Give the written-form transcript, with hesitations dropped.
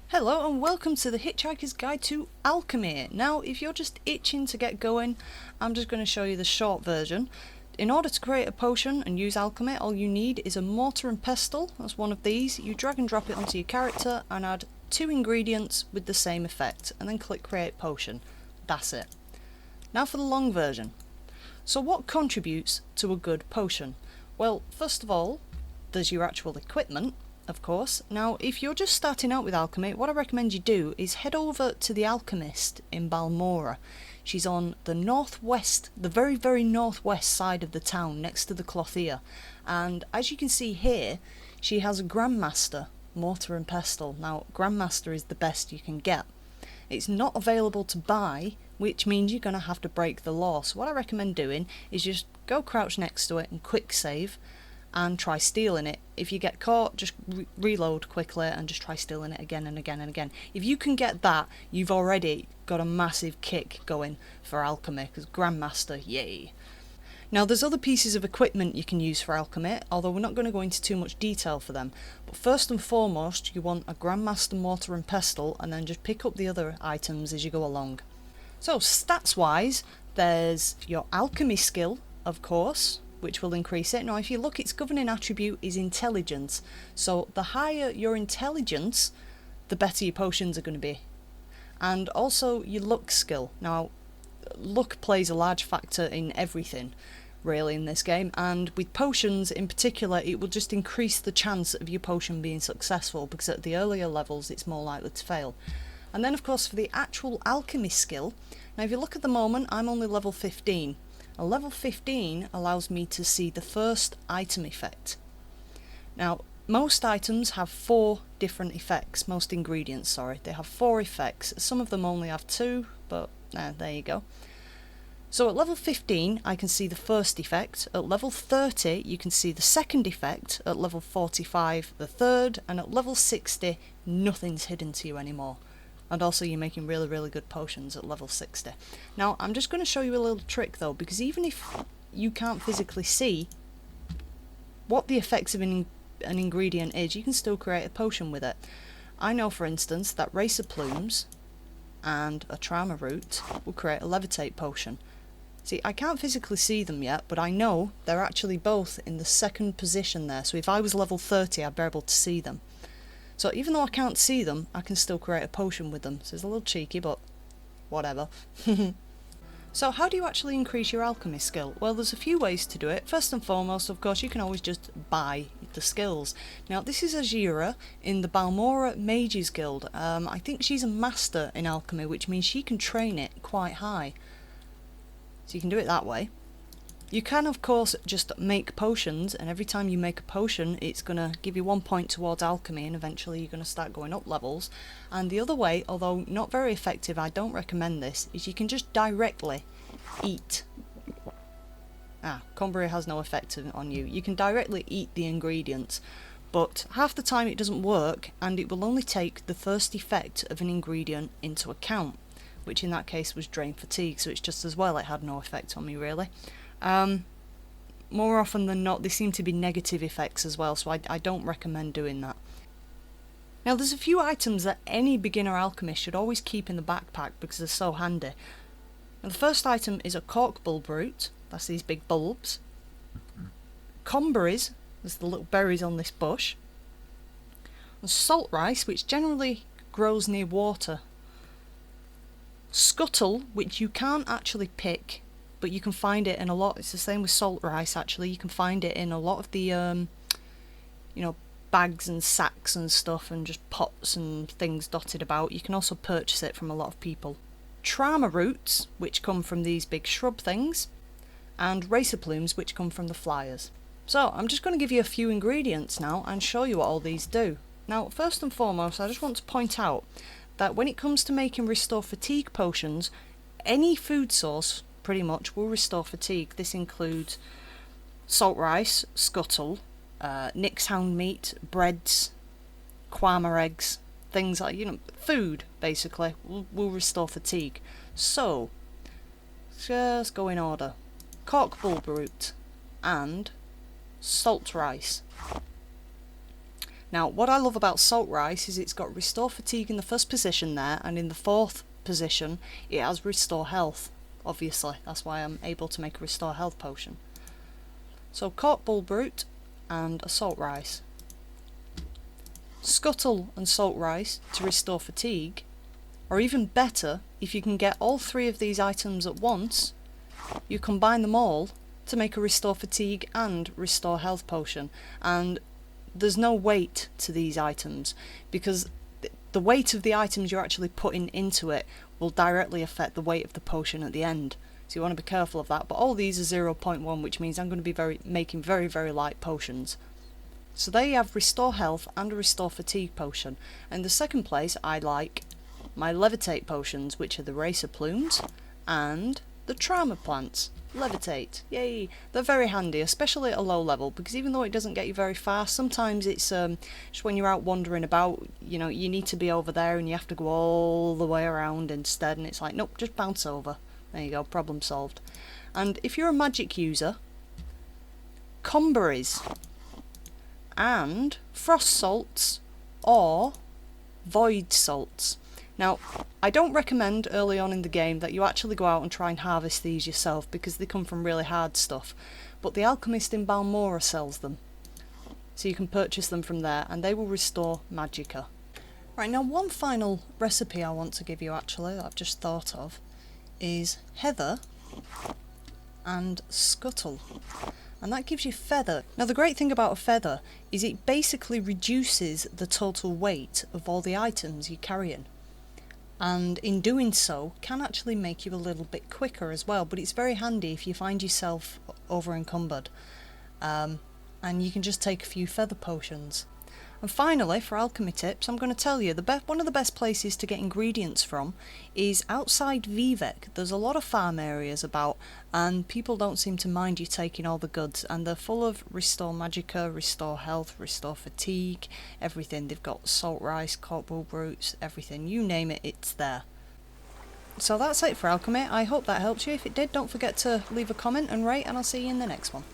Hello and welcome to the Hitchhiker's Guide to Alchemy. Now, if you're just itching to get going, I'm just going to show you the short version. In order to create a potion and use alchemy, all you need is a mortar and pestle. That's one of these. You drag and drop it onto your character and add 2 ingredients with the same effect, and then click create potion. That's it. Now for the long version. So what contributes to a good potion? Well, first of all, there's your actual equipment, of course. Now, if you're just starting out with alchemy, what I recommend you do is head over to the alchemist in Balmora. She's on the northwest, the very, very northwest side of the town, next to the clothier. And as you can see here, she has a Grandmaster, mortar and pestle. Now, Grandmaster is the best you can get. It's not available to buy, which means you're going to have to break the law. So what I recommend doing is just go crouch next to it and quick save, and try stealing it. If you get caught, just reload quickly and just try stealing it again and again and again. If you can get that, you've already got a massive kick going for alchemy, because Grandmaster, yay. Now there's other pieces of equipment you can use for alchemy, although we're not going to go into too much detail for them. But first and foremost, you want a Grandmaster mortar and pestle, and then just pick up the other items as you go along. So stats wise, there's your Alchemy Skill, of course, which will increase it. Now if you look, its governing attribute is intelligence, so the higher your intelligence, the better your potions are going to be. And also your luck skill. Now luck plays a large factor in everything really in this game, and with potions in particular it will just increase the chance of your potion being successful, because at the earlier levels it's more likely to fail. And then of course for the actual alchemy skill, now if you look at the moment, I'm only level 15. A level 15 allows me to see the first item effect. Now, most items have 4 different effects, most ingredients, sorry. They have 4 effects. Some of them only have 2, but there you go. So at level 15, I can see the first effect. At level 30, you can see the second effect. At level 45, the third. And at level 60, nothing's hidden to you anymore. And also you're making really, really good potions at level 60. Now, I'm just going to show you a little trick though, because even if you can't physically see what the effects of an ingredient is, you can still create a potion with it. I know, for instance, that racer plumes and a Trama root will create a Levitate Potion. See, I can't physically see them yet, but I know they're actually both in the second position there, so if I was level 30, I'd be able to see them. So even though I can't see them, I can still create a potion with them. So it's a little cheeky, but whatever. So how do you actually increase your alchemy skill? Well, there's a few ways to do it. First and foremost, of course, you can always just buy the skills. Now, this is Azira in the Balmora Mages Guild. I think she's a master in alchemy, which means she can train it quite high. So you can do it that way. You can, of course, just make potions, and every time you make a potion it's going to give you 1 point towards alchemy, and eventually you're going to start going up levels. And the other way, although not very effective, I don't recommend this, is you can just directly eat. Comberry has no effect on you. You can directly eat the ingredients, but half the time it doesn't work, and it will only take the first effect of an ingredient into account, which in that case was drain fatigue, so it's just as well it had no effect on me really. More often than not, they seem to be negative effects as well, so I don't recommend doing that. Now, there's a few items that any beginner alchemist should always keep in the backpack because they're so handy. Now, the first item is a corkbulb root. That's these big bulbs. Comberries, there's the little berries on this bush. And salt rice, which generally grows near water. Scuttle, which you can't actually pick, but you can find it in a lot. It's the same with salt rice actually. You can find it in a lot of the bags and sacks and stuff, and just pots and things dotted about. You can also purchase it from a lot of people. Trama roots, which come from these big shrub things, and racer plumes, which come from the flyers. So I'm just going to give you a few ingredients now and show you what all these do. Now, first and foremost, I just want to point out that when it comes to making restore fatigue potions, any food source pretty much will restore fatigue. This includes salt rice, scuttle, Nick's hound meat, breads, quama eggs, things like, food basically will restore fatigue. So, just go in order. Corkbulb root and salt rice. Now, what I love about Saltrice is it's got Restore Fatigue in the first position there, and in the fourth position it has Restore Health. Obviously, that's why I'm able to make a Restore Health potion. So Corkbulb root and a Saltrice. Scuttle and Saltrice to restore fatigue, or even better, if you can get all three of these items at once, you combine them all to make a Restore Fatigue and Restore Health potion. And there's no weight to these items, because the weight of the items you're actually putting into it will directly affect the weight of the potion at the end. So you want to be careful of that. But all these are 0.1, which means I'm going to be making very, very light potions. So there you have Restore Health and a Restore Fatigue potion. And in the second place, I like my Levitate Potions, which are the Racer Plumes and the Trama plants. Levitate, yay! They're very handy, especially at a low level, because even though it doesn't get you very far, sometimes it's just when you're out wandering about, you know, you need to be over there and you have to go all the way around instead, and it's like, nope, just bounce over. There you go, problem solved. And if you're a magic user, Comberries and Frost Salts or Void Salts. Now, I don't recommend early on in the game that you actually go out and try and harvest these yourself, because they come from really hard stuff, but the alchemist in Balmora sells them, so you can purchase them from there, and they will restore magika. Right, now one final recipe I want to give you actually, that I've just thought of, is Heather+Scuttle. And that gives you feather. Now the great thing about a feather is it basically reduces the total weight of all the items you're carrying. And in doing so can actually make you a little bit quicker as well, but it's very handy if you find yourself over encumbered, and you can just take a few feather potions. And finally, for alchemy tips, I'm going to tell you one of the best places to get ingredients from is outside Vivec. There's a lot of farm areas about, and people don't seem to mind you taking all the goods, and they're full of Restore Magicka, Restore Health, Restore Fatigue, everything. They've got Saltrice, Corkbulb roots, everything. You name it, it's there. So that's it for alchemy. I hope that helped you. If it did, don't forget to leave a comment and rate, and I'll see you in the next one.